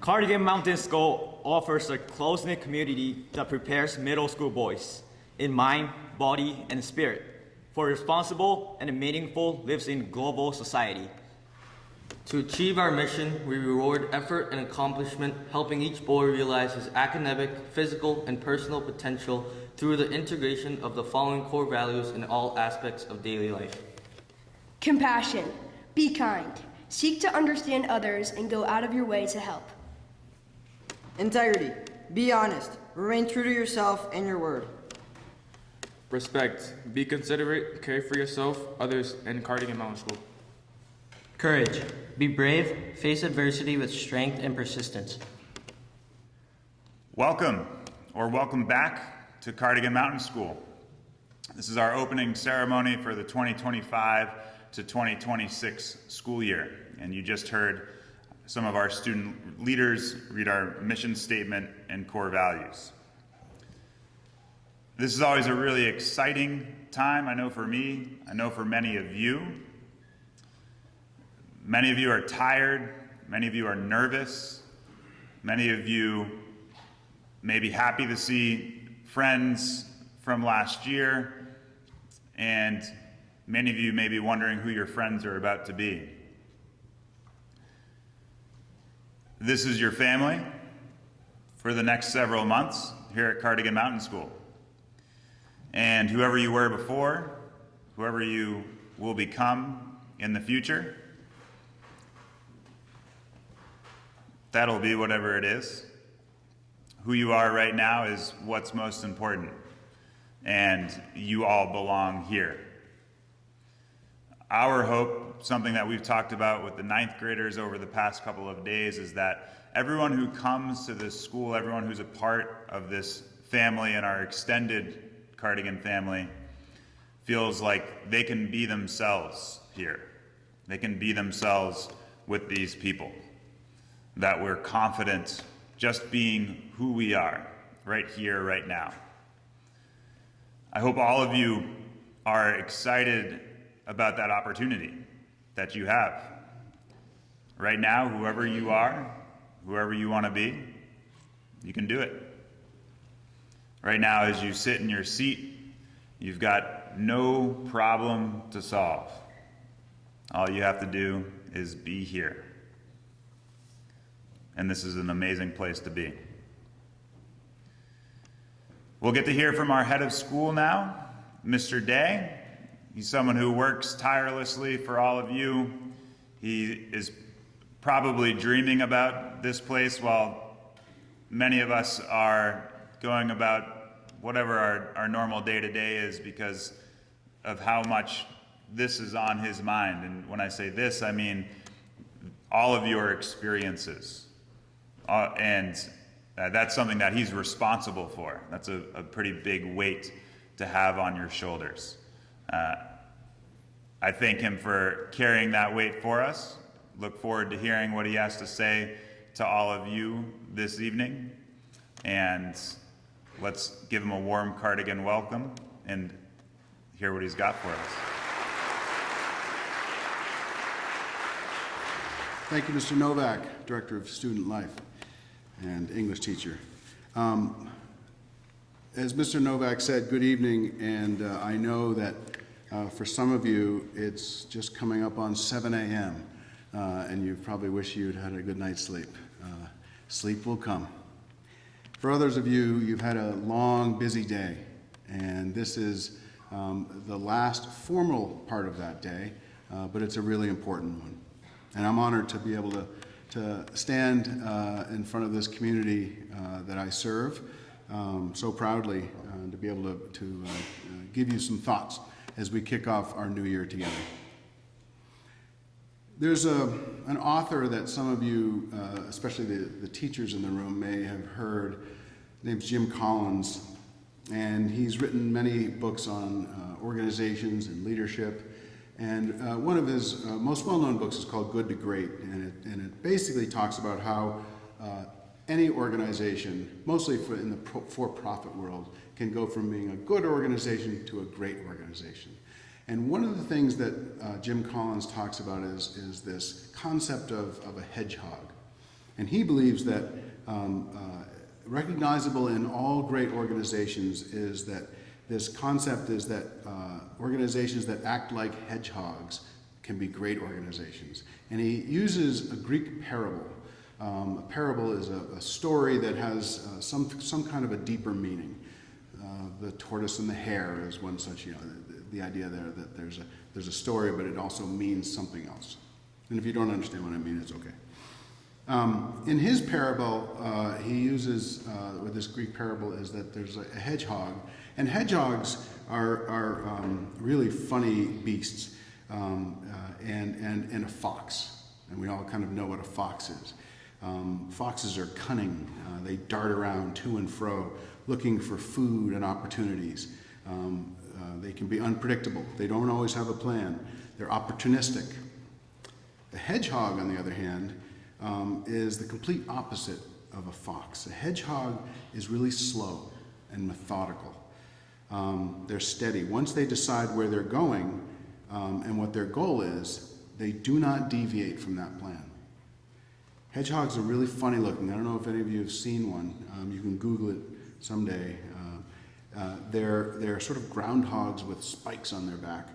Cardigan Mountain School offers a close-knit community that prepares middle school boys in mind, body, and spirit for responsible and meaningful lives in global society. To achieve our mission, we reward effort and accomplishment, helping each boy realize his academic, physical, and personal potential through the integration of the following core values in all aspects of daily life. Compassion. Be kind. Seek to understand others and go out of your way to help. Integrity. Be honest. Remain true to yourself and your word. Respect. Be considerate, care for yourself, others, and Cardigan Mountain School. Courage. Be brave, face adversity with strength and persistence. Welcome, or welcome back to Cardigan Mountain School. This is our opening ceremony for the 2025 to 2026 school year. And you just heard some of our student leaders read our mission statement and core values. This is always a really exciting time, I know for me, I know for many of you. Many of you are tired, many of you are nervous, many of you may be happy to see friends from last year, and many of you may be wondering who your friends are about to be. This is your family for the next several months here at Cardigan Mountain School. And whoever you were before, whoever you will become in the future, that'll be whatever it is. Who you are right now is what's most important, and you all belong here. Our hope, something that we've talked about with the ninth graders over the past couple of days, is that everyone who comes to this school, everyone who's a part of this family and our extended Cardigan family, feels like they can be themselves here. They can be themselves with these people. That we're confident just being who we are, right here, right now. I hope all of you are excited about that opportunity that you have. Right now, whoever you are, whoever you want to be, you can do it. Right now, as you sit in your seat, you've got no problem to solve. All you have to do is be here. And this is an amazing place to be. We'll get to hear from our head of school now, Mr. Day. He's someone who works tirelessly for all of you. He is probably dreaming about this place while many of us are going about whatever our normal day-to-day is because of how much this is on his mind. And when I say this, I mean all of your experiences. And that's something that he's responsible for. That's a pretty big weight to have on your shoulders. I thank him for carrying that weight for us. Look forward to hearing what he has to say to all of you this evening. And let's give him a warm Cardigan welcome and hear what he's got for us. Thank you, Mr. Novak, Director of Student Life and English teacher. As Mr. Novak said, good evening, and I know that for some of you, it's just coming up on 7 a.m., and you probably wish you'd had a good night's sleep. Sleep will come. For others of you, you've had a long, busy day, and this is the last formal part of that day, but it's a really important one. And I'm honored to be able to stand in front of this community that I serve so proudly, to be able to give you some thoughts as we kick off our new year together. There's an author that some of you, especially the teachers in the room, may have heard. His name's Jim Collins, and he's written many books on organizations and leadership. And one of his most well-known books is called Good to Great, and it basically talks about how any organization, mostly in the for-profit world, can go from being a good organization to a great organization. And one of the things that Jim Collins talks about is this concept of a hedgehog. And he believes that recognizable in all great organizations is that this concept is that organizations that act like hedgehogs can be great organizations. And he uses a Greek parable. A parable is a story that has some kind of a deeper meaning. The tortoise and the hare is one such, the idea there that there's a story, but it also means something else. And if you don't understand what I mean, it's okay. In his parable, he uses, with this Greek parable, is that there's a hedgehog, and hedgehogs are really funny beasts, and a fox, and we all kind of know what a fox is. Foxes are cunning. They dart around to and fro, looking for food and opportunities. They can be unpredictable. They don't always have a plan. They're opportunistic. The hedgehog, on the other hand, is the complete opposite of a fox. A hedgehog is really slow and methodical. They're steady. Once they decide where they're going and what their goal is, they do not deviate from that plan. Hedgehogs are really funny looking. I don't know if any of you have seen one. You can Google it someday. They're sort of groundhogs with spikes on their back.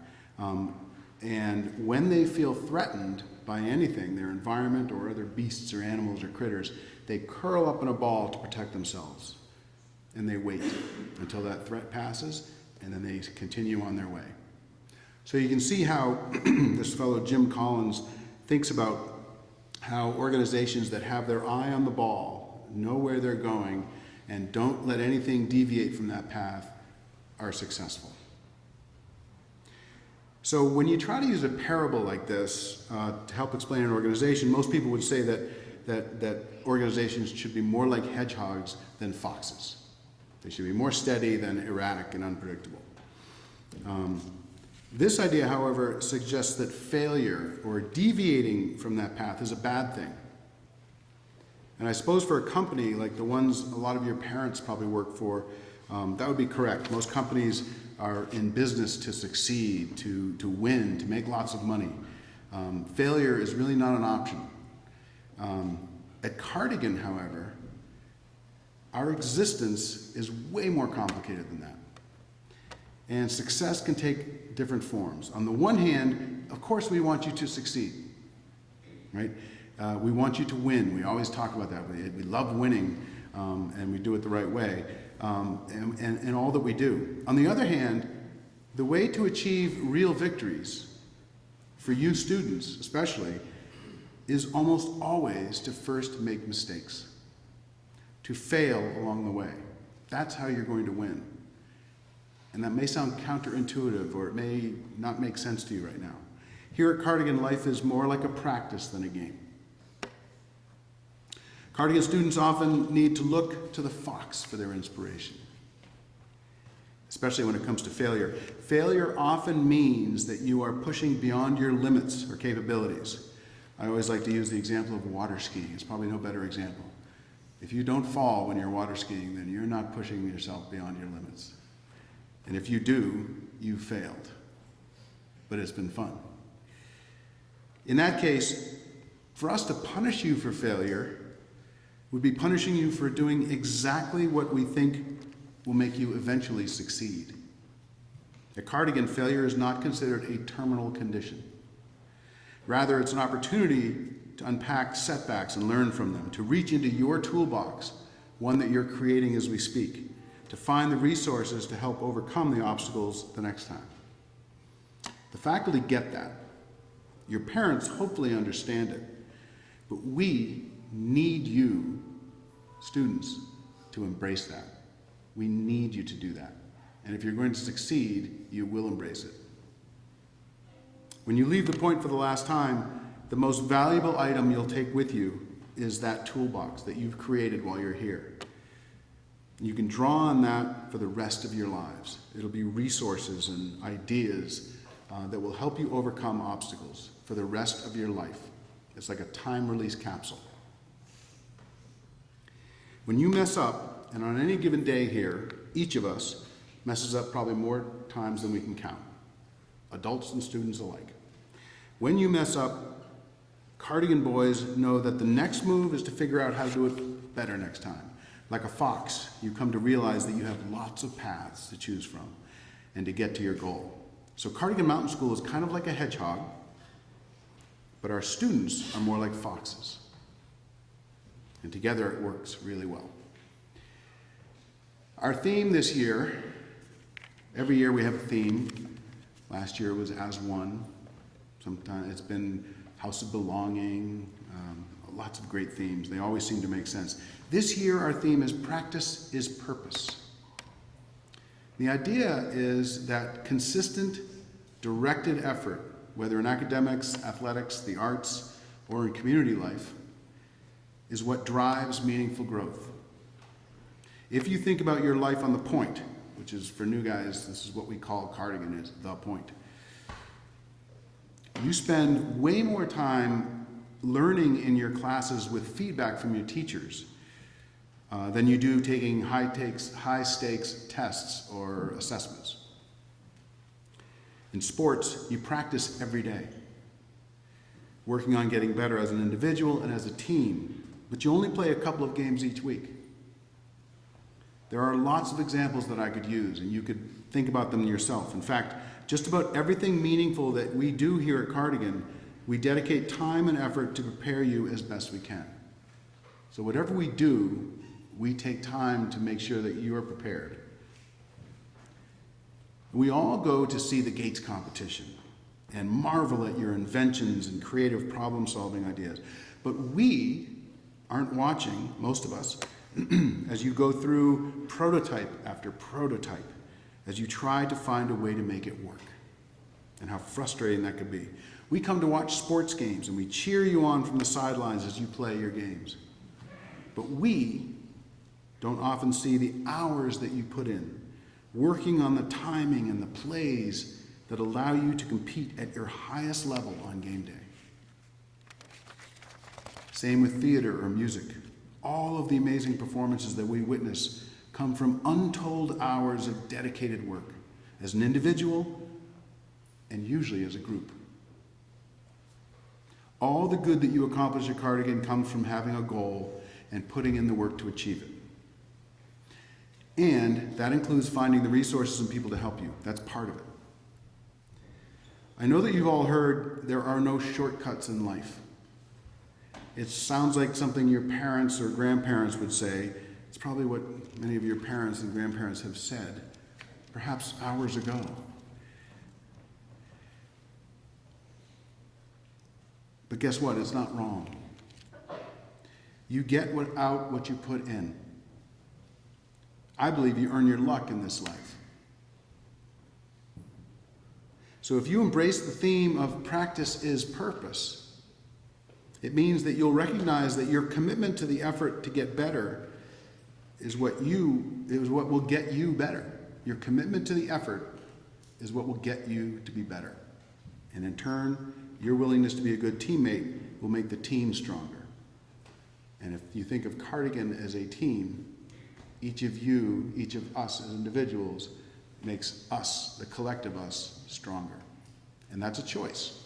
And when they feel threatened by anything, their environment or other beasts or animals or critters, they curl up in a ball to protect themselves. And they wait until that threat passes, and then they continue on their way. So you can see how this fellow Jim Collins thinks about how organizations that have their eye on the ball, know where they're going, and don't let anything deviate from that path are successful. So when you try to use a parable like this to help explain an organization, most people would say that organizations should be more like hedgehogs than foxes. They should be more steady than erratic and unpredictable. This idea, however, suggests that failure or deviating from that path is a bad thing. And I suppose for a company like the ones a lot of your parents probably work for, that would be correct. Most companies are in business to succeed, to win, to make lots of money. Failure is really not an option. At Cardigan, however, our existence is way more complicated than that. And success can take different forms. On the one hand, of course, we want you to succeed, right? We want you to win. We always talk about that. We love winning, and we do it the right way, and all that we do. On the other hand, the way to achieve real victories, for you students especially, is almost always to first make mistakes, to fail along the way. That's how you're going to win. And that may sound counterintuitive, or it may not make sense to you right now. Here at Cardigan, life is more like a practice than a game. Cardigan students often need to look to the fox for their inspiration, especially when it comes to failure. Failure often means that you are pushing beyond your limits or capabilities. I always like to use the example of water skiing. It's probably no better example. If you don't fall when you're water skiing, then you're not pushing yourself beyond your limits. And if you do, you failed. But it's been fun. In that case, for us to punish you for failure would be punishing you for doing exactly what we think will make you eventually succeed. At Cardigan, failure is not considered a terminal condition. Rather, it's an opportunity to unpack setbacks and learn from them, to reach into your toolbox, one that you're creating as we speak, to find the resources to help overcome the obstacles the next time. The faculty get that. Your parents hopefully understand it. But we need you, students, to embrace that. We need you to do that. And if you're going to succeed, you will embrace it. When you leave the point for the last time, the most valuable item you'll take with you is that toolbox that you've created while you're here. You can draw on that for the rest of your lives. It'll be resources and ideas that will help you overcome obstacles for the rest of your life. It's like a time-release capsule. When you mess up, and on any given day here, each of us messes up probably more times than we can count, adults and students alike. When you mess up, Cardigan boys know that the next move is to figure out how to do it better next time. Like a fox, you come to realize that you have lots of paths to choose from and to get to your goal. So Cardigan Mountain School is kind of like a hedgehog, but our students are more like foxes. And together it works really well. Our theme this year, every year we have a theme. Last year was As One. Sometimes it's been House of Belonging, lots of great themes. They always seem to make sense. This year our theme is Practice is Purpose. The idea is that consistent, directed effort, whether in academics, athletics, the arts, or in community life, is what drives meaningful growth. If you think about your life on the point, which is for new guys, this is what we call Cardigan, is the point. You spend way more time learning in your classes with feedback from your teachers than you do taking high stakes tests or assessments. In sports, you practice every day, working on getting better as an individual and as a team, but you only play a couple of games each week. There are lots of examples that I could use, and you could think about them yourself. In fact, just about everything meaningful that we do here at Cardigan, we dedicate time and effort to prepare you as best we can. So whatever we do, we take time to make sure that you are prepared. We all go to see the Gates competition and marvel at your inventions and creative problem-solving ideas. But we aren't watching, most of us, as you go through prototype after prototype, as you try to find a way to make it work, and how frustrating that could be. We come to watch sports games and we cheer you on from the sidelines as you play your games. But we don't often see the hours that you put in, working on the timing and the plays that allow you to compete at your highest level on game day. Same with theater or music. All of the amazing performances that we witness come from untold hours of dedicated work, as an individual and usually as a group. All the good that you accomplish at Cardigan comes from having a goal and putting in the work to achieve it. And that includes finding the resources and people to help you. That's part of it. I know that you've all heard there are no shortcuts in life. It sounds like something your parents or grandparents would say. It's probably what many of your parents and grandparents have said, perhaps hours ago. But guess what? It's not wrong. You get out what you put in. I believe you earn your luck in this life. So if you embrace the theme of practice is purpose, it means that you'll recognize that your commitment to the effort to get better is what will get you better. Your commitment to the effort is what will get you to be better. And in turn, your willingness to be a good teammate will make the team stronger. And if you think of Cardigan as a team, each of us as individuals, makes us, the collective us, stronger. And that's a choice.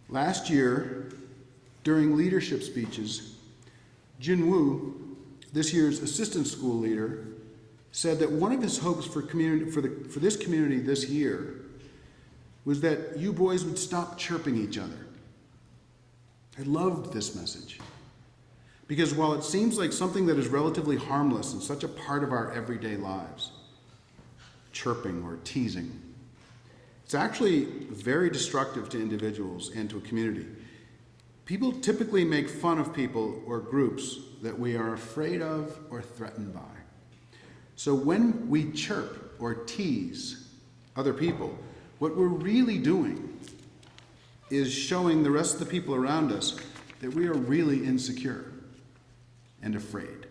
Last year, during leadership speeches, Jin Woo, this year's assistant school leader, said that one of his hopes for this community this year was that you boys would stop chirping each other. I loved this message. Because while it seems like something that is relatively harmless and such a part of our everyday lives, chirping or teasing, it's actually very destructive to individuals and to a community. People typically make fun of people or groups that we are afraid of or threatened by. So when we chirp or tease other people, what we're really doing is showing the rest of the people around us that we are really insecure and afraid.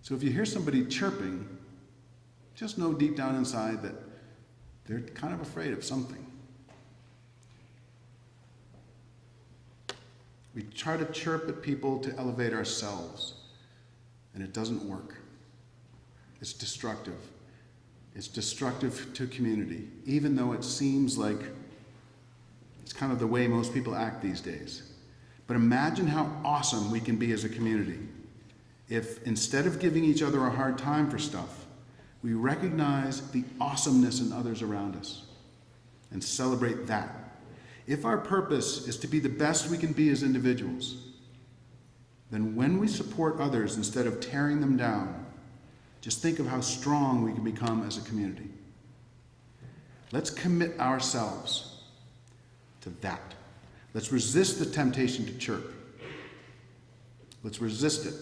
So if you hear somebody chirping, just know deep down inside that they're kind of afraid of something. We try to chirp at people to elevate ourselves, and it doesn't work. It's destructive. It's destructive to community, even though it seems like It's kind of the way most people act these days. But imagine how awesome we can be as a community if, instead of giving each other a hard time for stuff, we recognize the awesomeness in others around us and celebrate that. If our purpose is to be the best we can be as individuals, then when we support others instead of tearing them down, just think of how strong we can become as a community. Let's commit ourselves to that. Let's resist the temptation to chirp. Let's resist it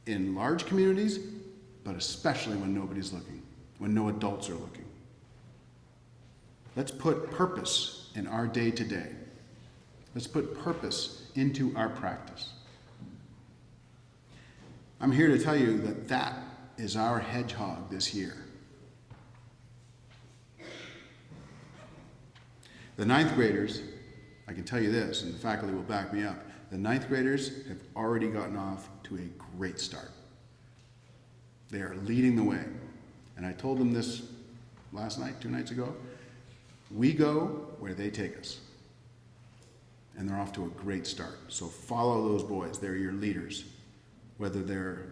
in large communities, but especially when nobody's looking, when no adults are looking. Let's put purpose in our day-to-day. Let's put purpose into our practice. I'm here to tell you that that is our hedgehog this year. The ninth graders, I can tell you this, and the faculty will back me up, the ninth graders have already gotten off to a great start. They are leading the way. And I told them this last night, 2 nights ago. We go where they take us. And they're off to a great start. So follow those boys. They're your leaders, whether they're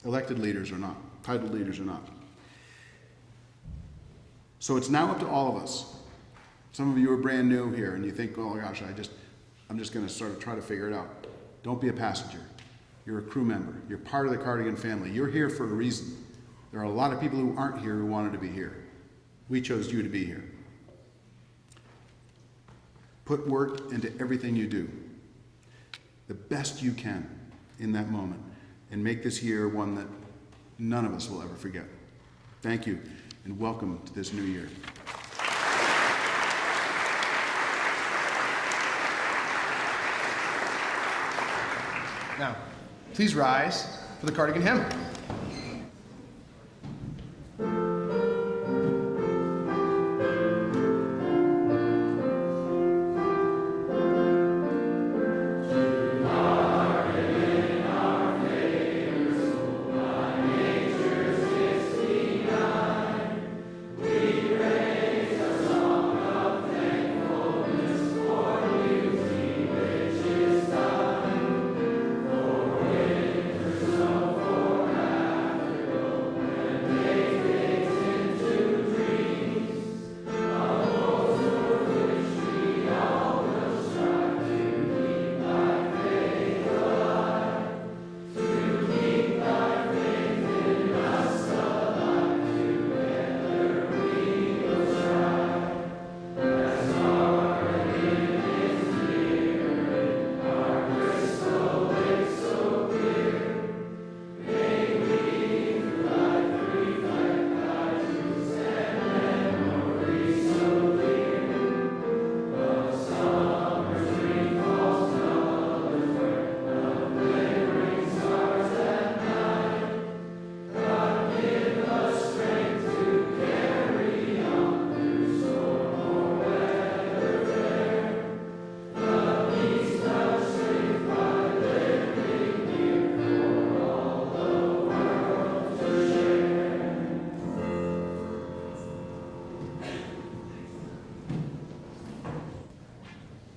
elected leaders or not, titled leaders or not. So it's now up to all of us. Some of you are brand new here and you think, oh gosh, I'm just going to sort of try to figure it out. Don't be a passenger. You're a crew member. You're part of the Cardigan family. You're here for a reason. There are a lot of people who aren't here who wanted to be here. We chose you to be here. Put work into everything you do, the best you can in that moment, and make this year one that none of us will ever forget. Thank you, and welcome to this new year. Now, please rise for the Cardigan hymn.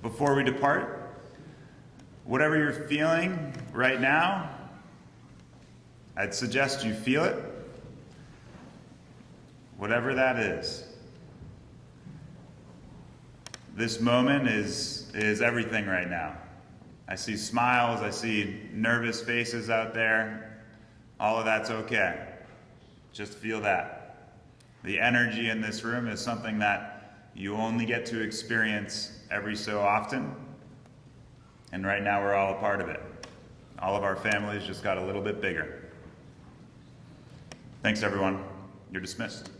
Before we depart, whatever you're feeling right now, I'd suggest you feel it, whatever that is. This moment is everything right now. I see smiles, I see nervous faces out there. All of that's okay. Just feel that. The energy in this room is something that you only get to experience every so often. And right now we're all a part of it. All of our families just got a little bit bigger. Thanks everyone. You're dismissed.